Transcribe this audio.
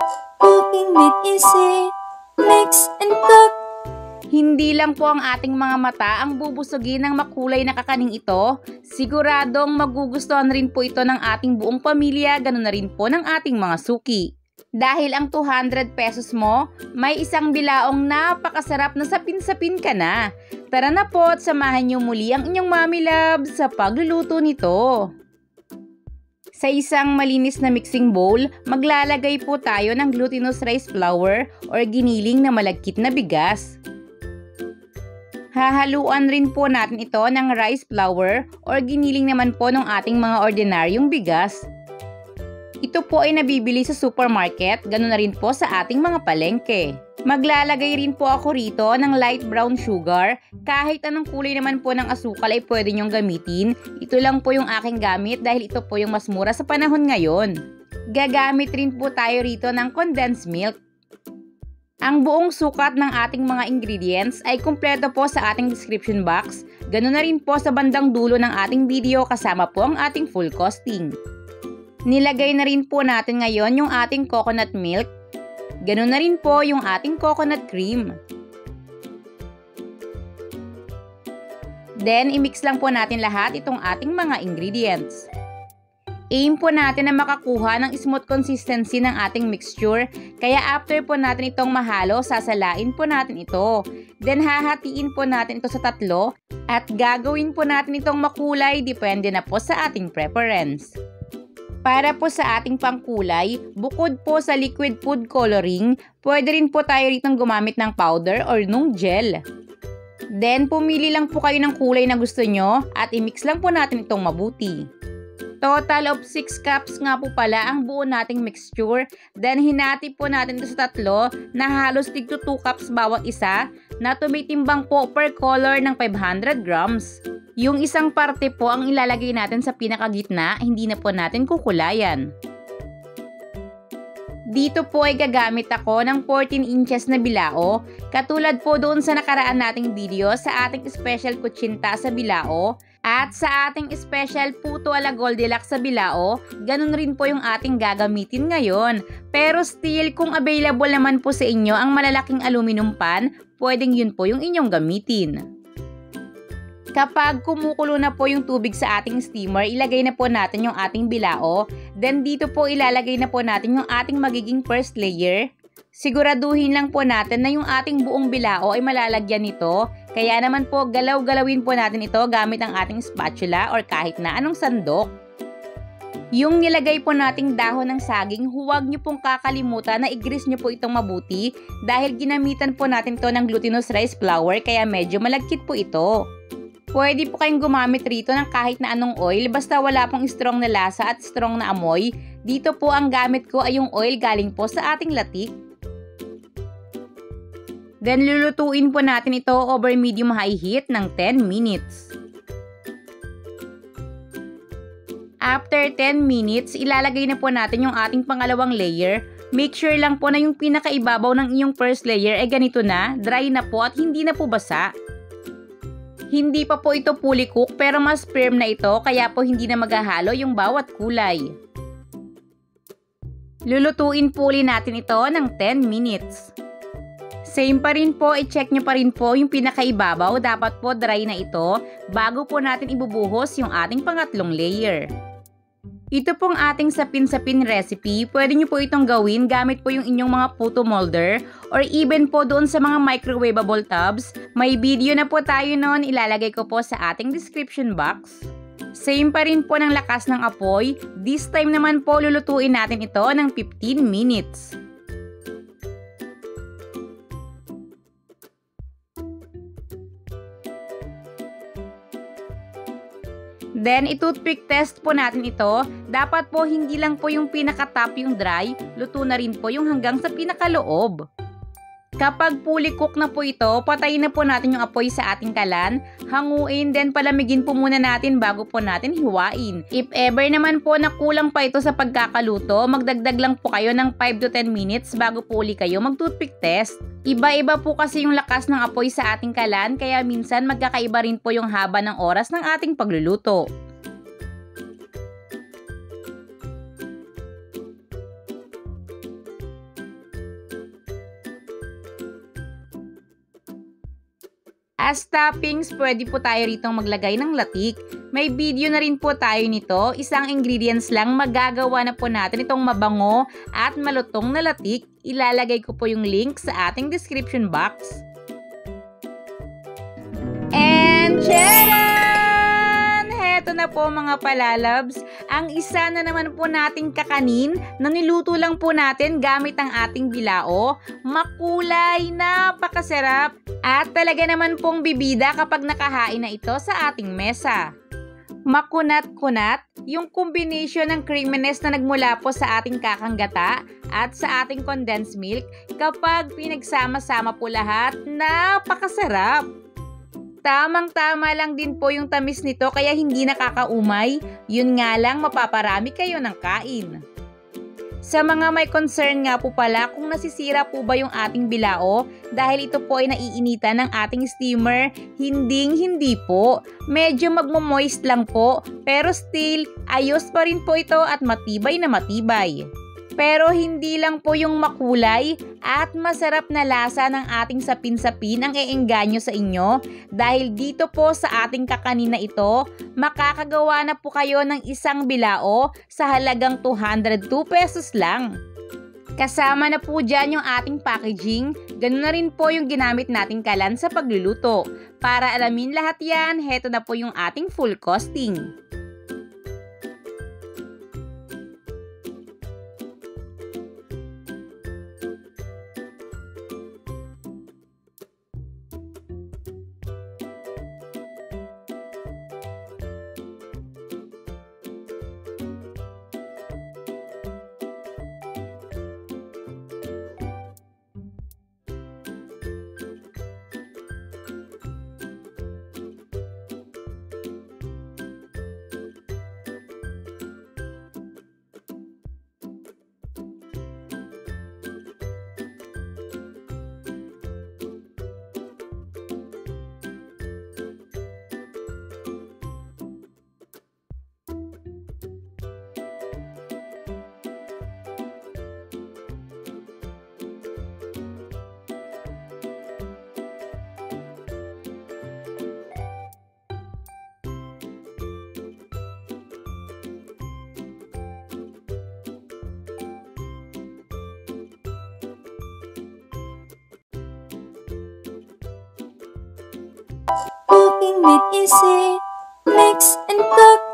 Cooking with Easy. Mix and cook. Hindi lang po ang ating mga mata ang bubusugin ng makulay na kakaning ito, siguradong magugustuhan rin po ito ng ating buong pamilya, ganoon na rin po ng ating mga suki. Dahil ang 200 pesos mo, may isang bilaong napakasarap na sapin-sapin ka na. Tara na po at samahan niyo muli ang inyong Mommy Love sa pagluluto nito. Sa isang malinis na mixing bowl, maglalagay po tayo ng glutinous rice flour or giniling na malagkit na bigas. Hahaluan rin po natin ito ng rice flour or giniling naman po ng ating mga ordinaryong bigas. Ito po ay nabibili sa supermarket, ganoon na rin po sa ating mga palengke. Maglalagay rin po ako rito ng light brown sugar. Kahit anong kulay naman po ng asukal ay pwede nyong gamitin. Ito lang po yung aking gamit dahil ito po yung mas mura sa panahon ngayon. Gagamit rin po tayo rito ng condensed milk. Ang buong sukat ng ating mga ingredients ay kumpleto po sa ating description box. Ganoon na rin po sa bandang dulo ng ating video kasama po ang ating full costing. Nilagay na rin po natin ngayon yung ating coconut milk. Ganoon na rin po yung ating coconut cream. Then, i-mix lang po natin lahat itong ating mga ingredients. Aim po natin na makakuha ng smooth consistency ng ating mixture. Kaya after po natin itong mahalo, sasalain po natin ito. Then hahatiin po natin ito sa 3 at gagawin po natin itong makulay, depende na po sa ating preference. Para po sa ating pangkulay, bukod po sa liquid food coloring, pwede rin po tayo ritong gumamit ng powder or nung gel. Then pumili lang po kayo ng kulay na gusto nyo at i-mix lang po natin itong mabuti. Total of 6 cups nga po pala ang buo nating mixture. Then hinati po natin ito sa 3 na halos tig to 2 cups bawat isa na tumitimbang po per color ng 500 grams. Yung isang parte po ang ilalagay natin sa pinakagitna, hindi na po natin kukulayan. Dito po ay gagamit ako ng 14 inches na bilao. Katulad po doon sa nakaraan nating video sa ating special kutsinta sa bilao. At sa ating special puto ala Goldilocks sa bilao, ganun rin po yung ating gagamitin ngayon. Pero still, kung available naman po sa inyo ang malalaking aluminum pan, pwedeng yun po yung inyong gamitin. Kapag kumukulo na po yung tubig sa ating steamer, ilagay na po natin yung ating bilao. Then dito po ilalagay na po natin yung ating magiging first layer. Siguraduhin lang po natin na yung ating buong bilao ay malalagyan nito. Kaya naman po galaw-galawin po natin ito gamit ang ating spatula or kahit na anong sandok. Yung nilagay po nating dahon ng saging, huwag nyo pong kakalimutan na i-grease nyo po itong mabuti dahil ginamitan po natin to ng glutinous rice flour kaya medyo malagkit po ito. Pwede po kayong gumamit rito ng kahit na anong oil basta wala pong strong na lasa at strong na amoy. Dito po ang gamit ko ay yung oil galing po sa ating latik. Then lulutuin po natin ito over medium-high heat ng 10 minutes. After 10 minutes, ilalagay na po natin yung ating pangalawang layer. Make sure lang po na yung pinakaibabaw ng inyong first layer ay ganito na, dry na po at hindi na po basa. Hindi pa po ito fully cook pero mas firm na ito kaya po hindi na maghahalo yung bawat kulay. Lulutuin po ulit natin ito ng 10 minutes. Same pa rin po, i-check nyo pa rin po yung pinakaibabaw, dapat po dry na ito bago po natin ibubuhos yung ating pangatlong layer. Ito pong ating sapin-sapin recipe, pwede nyo po itong gawin gamit po yung inyong mga puto molder or even po doon sa mga microwavable tubs. May video na po tayo noon, ilalagay ko po sa ating description box. Same pa rin po ng lakas ng apoy, this time naman po lulutuin natin ito ng 15 minutes. Then, i-toothpick test po natin ito. Dapat po hindi lang po yung pinaka-top yung dry, luto na rin po yung hanggang sa pinaka-loob. Kapag fully cook na po ito, patayin na po natin yung apoy sa ating kalan, hanguin, then palamigin po muna natin bago po natin hiwain. If ever naman po na kulang pa ito sa pagkakaluto, magdagdag lang po kayo ng 5 to 10 minutes bago po uli kayo mag-toothpick test. Iba-iba po kasi yung lakas ng apoy sa ating kalan, kaya minsan magkakaiba rin po yung haba ng oras ng ating pagluluto. As toppings, pwede po tayo ritong maglagay ng latik. May video na rin po tayo nito. Isang ingredients lang, magagawa na po natin itong mabango at malutong na latik. Ilalagay ko po yung link sa ating description box. And charan! Heto na po mga palalabs. Ang isa na naman po nating kakanin na niluto lang po natin gamit ang ating bilao. Makulay, napakasarap. At talaga naman pong bibida kapag nakahain na ito sa ating mesa. Makunat-kunat, yung combination ng creaminess na nagmula po sa ating kakanggata at sa ating condensed milk, kapag pinagsama-sama po lahat, napakasarap! Tamang-tama lang din po yung tamis nito kaya hindi nakakaumay, yun nga lang mapaparami kayo ng kain. Sa mga may concern nga po pala kung nasisira po ba yung ating bilao dahil ito po ay naiinitan ng ating steamer, hindi po. Medyo magmo-moist lang po pero still ayos pa rin po ito at matibay na matibay. Pero hindi lang po yung makulay at masarap na lasa ng ating sapin-sapin ang eengganyo sa inyo dahil dito po sa ating kakanin na ito, makakagawa na po kayo ng isang bilao sa halagang 202 pesos lang. Kasama na po dyan yung ating packaging, ganun na rin po yung ginamit nating kalan sa pagluluto. Para alamin lahat yan, heto na po yung ating full costing. Cooking made easy. Mix and cook.